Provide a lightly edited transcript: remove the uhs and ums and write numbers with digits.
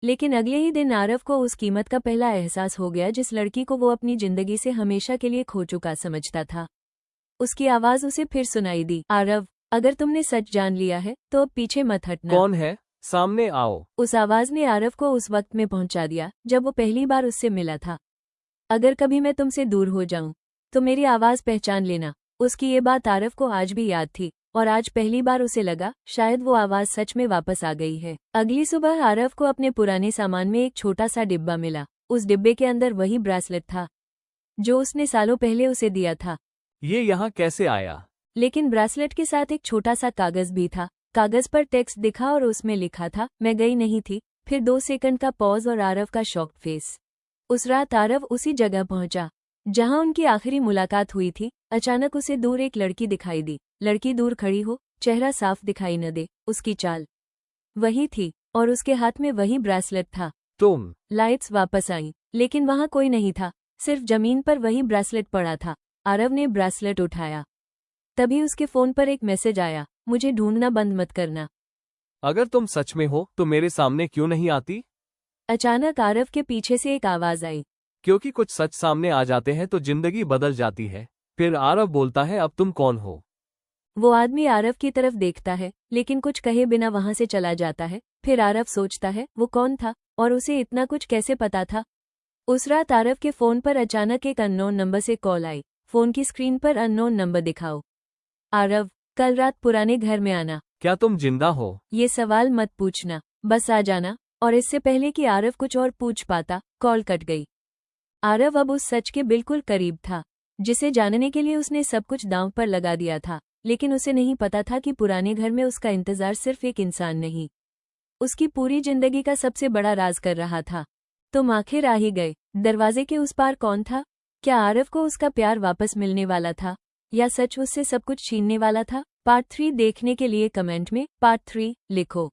लेकिन अगले ही दिन आरव को उस कीमत का पहला एहसास हो गया जिस लड़की को वो अपनी जिंदगी से हमेशा के लिए खो चुका समझता था। उसकी आवाज उसे फिर सुनाई दी, आरव, अगर तुमने सच जान लिया है तो अब पीछे मत हटना। कौन है? सामने आओ। उस आवाज ने आरव को उस वक्त में पहुंचा दिया जब वो पहली बार उससे मिला था। अगर कभी मैं तुमसे दूर हो जाऊं तो मेरी आवाज पहचान लेना। उसकी ये बात आरव को आज भी याद थी और आज पहली बार उसे लगा शायद वो आवाज सच में वापस आ गई है। अगली सुबह आरव को अपने पुराने सामान में एक छोटा सा डिब्बा मिला। उस डिब्बे के अंदर वही ब्रेसलेट था जो उसने सालों पहले उसे दिया था। ये यहाँ कैसे आया? लेकिन ब्रेसलेट के साथ एक छोटा सा कागज भी था। कागज पर टेक्स्ट दिखा और उसमें लिखा था, मैं गई नहीं थी। फिर 2 सेकंड का पॉज और आरव का शॉक्ड फेस। उस रात आरव उसी जगह पहुंचा जहां उनकी आखिरी मुलाकात हुई थी। अचानक उसे दूर एक लड़की दिखाई दी। लड़की दूर खड़ी हो, चेहरा साफ दिखाई न दे, उसकी चाल वही थी और उसके हाथ में वही ब्रेसलेट था। तुम? लाइट्स वापस आईं, लेकिन वहां कोई नहीं था, सिर्फ जमीन पर वही ब्रेसलेट पड़ा था। आरव ने ब्रेसलेट उठाया, तभी उसके फोन पर एक मैसेज आया, मुझे ढूंढना बंद मत करना। अगर तुम सच में हो तो मेरे सामने क्यों नहीं आती? अचानक आरव के पीछे से एक आवाज आई, क्योंकि कुछ सच सामने आ जाते हैं तो जिंदगी बदल जाती है। फिर आरव बोलता है, अब तुम कौन हो? वो आदमी आरव की तरफ देखता है लेकिन कुछ कहे बिना वहां से चला जाता है। फिर आरव सोचता है वो कौन था और उसे इतना कुछ कैसे पता था। उस रात आरव के फोन पर अचानक एक अननोन नंबर से कॉल आई। फोन की स्क्रीन पर अननोन नंबर दिखाओ। आरव, कल रात पुराने घर में आना। क्या तुम जिंदा हो? ये सवाल मत पूछना, बस आ जाना। और इससे पहले कि आरव कुछ और पूछ पाता, कॉल कट गई। आरव अब उस सच के बिल्कुल करीब था जिसे जानने के लिए उसने सब कुछ दांव पर लगा दिया था। लेकिन उसे नहीं पता था कि पुराने घर में उसका इंतजार सिर्फ एक इंसान नहीं, उसकी पूरी जिंदगी का सबसे बड़ा राज कर रहा था। तुम आखिर आ ही गए। दरवाजे के उस पार कौन था? क्या आरव को उसका प्यार वापस मिलने वाला था या सच उससे सब कुछ छीनने वाला था? पार्ट 3 देखने के लिए कमेंट में पार्ट 3 लिखो।